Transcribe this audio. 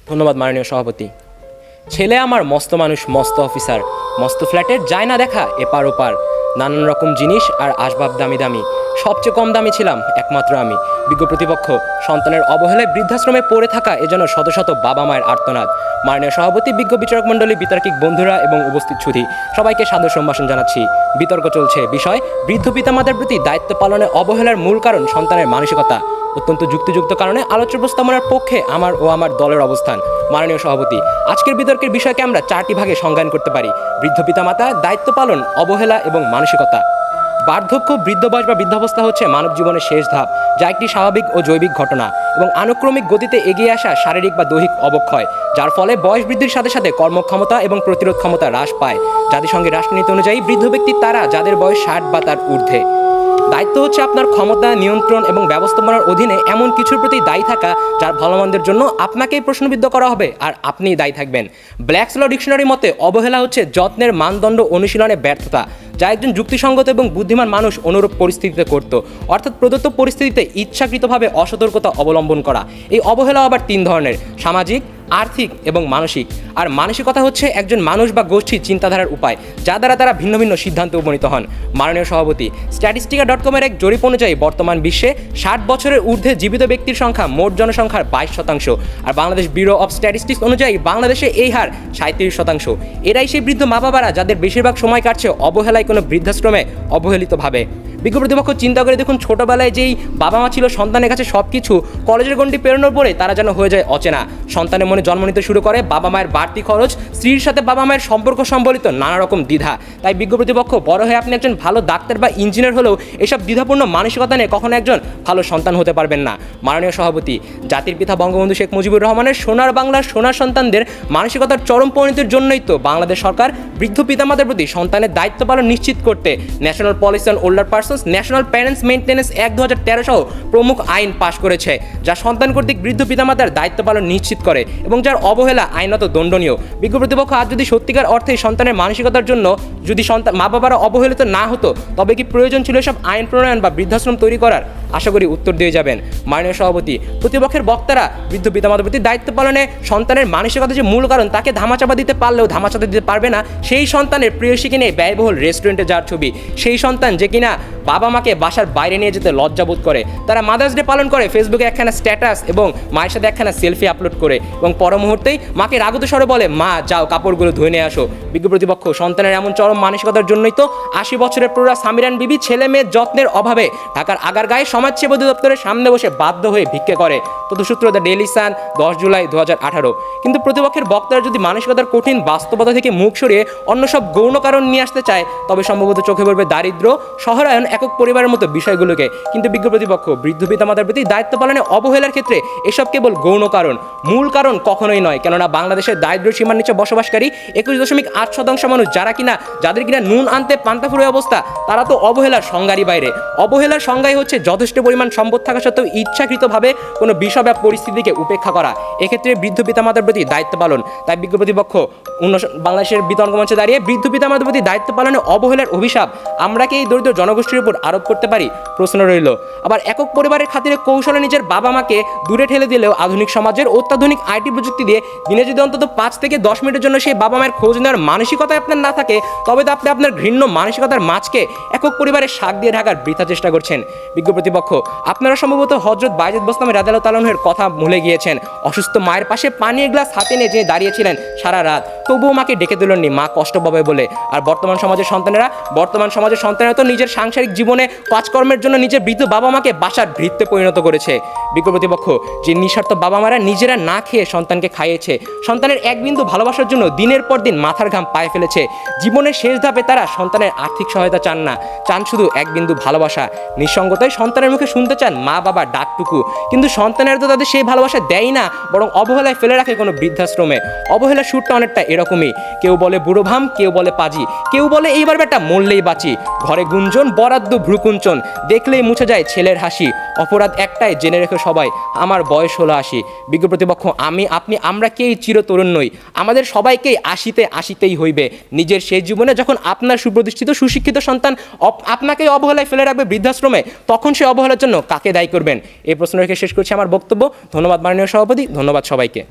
ধন্যবাদ মাননীয় সভাপতি। ছেলে আমার মস্ত মানুষ, মস্ত অফিসার, মস্ত ফ্ল্যাটের যায় না দেখা এপার ওপার, নানান রকম জিনিস আর আসবাব দামি দামি, সবচেয়ে কম দামি ছিলাম একমাত্র আমি। বিজ্ঞ প্রতিপক্ষ সন্তানের অবহেলায় বৃদ্ধাশ্রমে পড়ে থাকা এজন্য শত শত বাবা মায়ের আর্তনাদ। মাননীয় সভাপতি, বিজ্ঞ বিচারক মণ্ডলী, বিতার্কিক বন্ধুরা এবং উপস্থিত সুধী সবাইকে সাদর সম্ভাষণ জানাচ্ছি। বিতর্ক চলছে বিষয় বৃদ্ধ পিতামাতার প্রতি দায়িত্ব পালনে অবহেলার মূল কারণ সন্তানের মানসিকতা। অত্যন্ত যুক্তিযুক্ত কারণে আলোচ্য প্রস্তাবনার পক্ষে আমার ও আমার দলের অবস্থান। মাননীয় সভাপতি, আজকের বিতর্কের বিষয়কে আমরা 4টি ভাগে সংজ্ঞায়ন করতে পারি: বৃদ্ধ পিতামাতা, দায়িত্ব পালন, অবহেলা এবং মানসিকতা। বার্ধক্য, বৃদ্ধ বয়স বা বৃদ্ধাবস্থা হচ্ছে মানব জীবনের শেষ ধাপ, যা একটি স্বাভাবিক ও জৈবিক ঘটনা এবং আনুক্রমিক গতিতে এগিয়ে আসা শারীরিক বা দৈহিক অবক্ষয়, যার ফলে বয়স বৃদ্ধির সাথে সাথে কর্মক্ষমতা এবং প্রতিরোধ ক্ষমতা হ্রাস পায়। জাতিসংঘের রাষ্ট্রনীতি অনুযায়ী বৃদ্ধ ব্যক্তি তারা যাদের বয়স 60 বা তার ঊর্ধ্বে। দায়িত্ব হচ্ছে আপনার ক্ষমতা, নিয়ন্ত্রণ এবং ব্যবস্থাপনার অধীনে এমন কিছুর প্রতি দায়ী থাকা যার ভালোমন্দের জন্য আপনাকেই প্রশ্নবিদ্ধ করা হবে আর আপনিই দায়ী থাকবেন। ব্ল্যাকস ল ডিকশনারির মতে অবহেলা হচ্ছে যত্নের মানদণ্ড অনুশীলনে ব্যর্থতা, যা একজন যুক্তিসঙ্গত এবং বুদ্ধিমান মানুষ অনুরূপ পরিস্থিতিতে করত, অর্থাৎ প্রদত্ত পরিস্থিতিতে ইচ্ছাকৃতভাবে অসতর্কতা অবলম্বন করা। এই অবহেলা আবার 3 ধরনের: সামাজিক, আর্থিক এবং মানসিক। আর মানসিকতা হচ্ছে একজন মানুষ বা গোষ্ঠীর চিন্তাধারার উপায়, যা দ্বারা তারা ভিন্ন ভিন্ন সিদ্ধান্তে উপনীত হন। মাননীয় সভাপতি, স্ট্যাটিস্টিকা.com-এর এক জরিপ অনুযায়ী বর্তমান বিশ্বে 60 বছরের ঊর্ধ্বে জীবিত ব্যক্তির সংখ্যা মোট জনসংখ্যার 22%, আর বাংলাদেশ ব্যুরো অফ স্ট্যাটিস্টিক্স অনুযায়ী বাংলাদেশে এই হার 37%। এরাই সেই বৃদ্ধ মা বাবারা যাদের বেশিরভাগ সময় কাটছে অবহেলায় কোনো বৃদ্ধাশ্রমে অবহেলিতভাবে। বিজ্ঞ প্রতিপক্ষ চিন্তা করে দেখুন, ছোটবেলায় যেই বাবা মা ছিল সন্তানের কাছে সব কিছু, কলেজের গণ্ডি পেরোনোর পরে তারা যেন হয়ে যায় অচেনা। সন্তানের মনে জন্ম নিতে শুরু করে বাবা মায়ের বাড়তি খরচ, স্ত্রীর সাথে বাবা মায়ের সম্পর্ক সম্বলিত নানা রকম দ্বিধা। তাই বিজ্ঞ প্রতিপক্ষ, বড় হয়ে আপনি একজন ভালো ডাক্তার বা ইঞ্জিনিয়ার হলেও এসব দ্বিধাপূর্ণ মানসিকতা নিয়ে কখনো একজন ভালো সন্তান হতে পারবেন না। মাননীয় সভাপতি, জাতির পিতা বঙ্গবন্ধু শেখ মুজিবুর রহমানের সোনার বাংলার সোনার সন্তানদের মানসিকতার চরম পরিণতির জন্যই তো বাংলাদেশ সরকার বৃদ্ধ পিতামাতার প্রতি সন্তানের দায়িত্ব পালন নিশ্চিত করতে national policy on older persons, national parents maintenance act 2013 সহ প্রমুখ আইন পাশ করেছে, যা সন্তান কর্তৃক বৃদ্ধ পিতামাতার দায়িত্ব পালন নিশ্চিত করে এবং যার অবহেলা আইনত দণ্ডনীয়। বিজ্ঞ প্রতিপক্ষ, আজ যদি সত্যিকার অর্থে সন্তানের মানসিকতার জন্য যদি মা বাবারা অবহেলিত না হতো, তবে কি প্রয়োজন ছিল এসব আইন প্রণয়ন বা বৃদ্ধাশ্রম তৈরি করার? আশা করি উত্তর দিয়ে যাবেন। মাননীয় সভাপতি, প্রতিপক্ষের বক্তারা বৃদ্ধ পিতামাতার প্রতি দায়িত্ব পালনে সন্তানের মানসিকতা যে মূল কারণ তাকে ধামাচাপা দিতে পারলেও ধামাচাপা দিতে পারবে না সেই সন্তানের প্রেয়সীকে নিয়ে ব্যয়বহুল রেস্টুরেন্টে যাওয়ার ছবি, সেই সন্তান যে কিনা বাবা মাকে বাসার বাইরে নিয়ে যেতে লজ্জাবোধ করে, তারা মাদার্স ডে পালন করে ফেসবুকে একখানা স্ট্যাটাস এবং মায়ের সাথে একখানা সেলফি আপলোড করে এবং পর মুহূর্তেই মাকে রাগত স্বরে বলে, মা যাও কাপড়গুলো ধুয়ে নিয়ে আসো। বিজ্ঞ প্রতিপক্ষ, সন্তানের এমন চরম মানসিকতার জন্যই তো 80 বছরের প্রৌঢ়া সামিরান বিবি ছেলে মেয়ের যত্নের অভাবে ঢাকার আগারগাঁয়ে সমাজসেবা অধিদপ্তরের সামনে বসে বাধ্য হয়ে ভিক্ষে করে। তথ্যসূত্র দ্য ডেইলি সান, 10 জুলাই 2018। কিন্তু প্রতিপক্ষের বক্তারা যদি মানসিকতার কঠিন বাস্তবতা থেকে মুখ সরিয়ে অন্য সব গৌণ কারণ নিয়ে আসতে চায়, তবে সম্ভবত চোখে পড়বে দারিদ্র, শহরায়ন, একক পরিবারের মতো বিষয়গুলোকে। কিন্তু বিজ্ঞ প্রতিপক্ষ, বৃদ্ধ পিতামাতার প্রতি দায়িত্ব পালনে অবহেলার ক্ষেত্রে এসব কেবল গৌণ কারণ, মূল কারণ কখনোই নয়। কেননা বাংলাদেশের দারিদ্র সীমার নিচে বসবাসকারী 21.8% মানুষ, যাদের কিনা নুন আনতে পান্তাফুরে অবস্থা, তারা তো অবহেলার সংজ্ঞারই বাইরে। অবহেলার সংজ্ঞাই হচ্ছে যথেষ্ট পরিমাণ সম্পদ থাকা সত্ত্বেও ইচ্ছাকৃতভাবে কোনো বিষয় বা পরিস্থিতিকে উপেক্ষা করা, এক্ষেত্রে বৃদ্ধ পিতামাতার প্রতি দায়িত্ব পালন। তাই বিজ্ঞ প্রতিপক্ষ বাংলাদেশের বিতর্ক মঞ্চে দাঁড়িয়ে বৃদ্ধ পিতামাতার প্রতি দায়িত্ব পালনে অবহেলার অভিশাপ আমরা কি এই দরিদ্র জনগোষ্ঠীর উপর আরোপ করতে পারি? প্রশ্ন রইল। আবার একক পরিবারের খাতিরে কৌশলে নিজের বাবা মাকে দূরে ঠেলে দিলেও আধুনিক সমাজের অত্যাধুনিক আইটি প্রযুক্তি দিয়ে দিনে যদি অন্তত 5 থেকে 10 মিনিটের জন্য সেই বাবা মায়ের খোঁজ নেওয়ার মানসিকতায় আপনার না থাকে, তবে তো আপনি আপনার ঘৃণ্য মানসিকতার মাছকে একক পরিবারের শাক দিয়ে ঢাকার বৃথা চেষ্টা করছেন। বিজ্ঞ প্রতিপক্ষ, আপনারা সম্ভবত হযরত বায়েজিদ বোস্তামি রাদিয়াল্লাহু তাআলা আনহুর কথা ভুলে গিয়েছেন। অসুস্থ মায়ের পাশে পানির গ্লাস হাতে নিয়ে যিনি দাঁড়িয়েছিলেন সারা রাত, তবুও মাকে ডেকে তুলেননি, মা কষ্ট পাবে বলে। আর বর্তমান সমাজের সন্তানেরা তো নিজের সাংসারিক জীবনে কাজকর্মের জন্য নিজের বৃদ্ধ বাবা মাকে বাসার ভৃত্যে পরিণত করেছে। বিজ্ঞ প্রতিপক্ষ, যে নিঃস্বার্থ বাবা মারা নিজেরা না খেয়ে সন্তানকে খাইয়েছে, সন্তানের এক বিন্দু ভালোবাসার জন্য দিনের পর দিন মাথার ঘাম পায়ে ফেলেছে, জীবনের শেষ ধাপে তারা সন্তানের আর্থিক সহায়তা চান না, চান শুধু এক বিন্দু ভালোবাসা। নিঃসঙ্গতায় সন্তানের মুখে শুনতে চান মা বাবার ডাকটুকু, কিন্তু সন্তানের তো তাদের সেই ভালোবাসা দেয় না, বরং অবহেলায় ফেলে রাখে কোনো বৃদ্ধাশ্রমে। অবহেলার সুরটা অনেকটা এরকমই, কেউ বলে বুড়ো ভাম, কেউ বলে পাজি, কেউ বলে এইবার বেটা মরলেই বাঁচি, ঘরে গুঞ্জন বরাদ্দ ভ্রুকুঞ্চন, দেখলেই মুছে যায় ছেলের হাসি, অপরাধ একটাই জেনে রেখে সবাই, আমার বয়স হলো 80। বিজ্ঞ প্রতিপক্ষ, আমি আপনি আমরা কেই চিরতরুণ নই, আমাদের সবাইকেই আসিতেই হইবে। নিজের সেই জীবনে যখন আপনার সুপ্রতিষ্ঠিত সুশিক্ষিত সন্তান আপনাকেই অবহেলায় ফেলে রাখবে বৃদ্ধাশ্রমে, তখন সে অবহেলার জন্য কাকে দায়ী করবেন? এই প্রশ্ন রেখে শেষ করছি আমার বক্তব্য। ধন্যবাদ মাননীয় সভাপতি, ধন্যবাদ সবাইকে।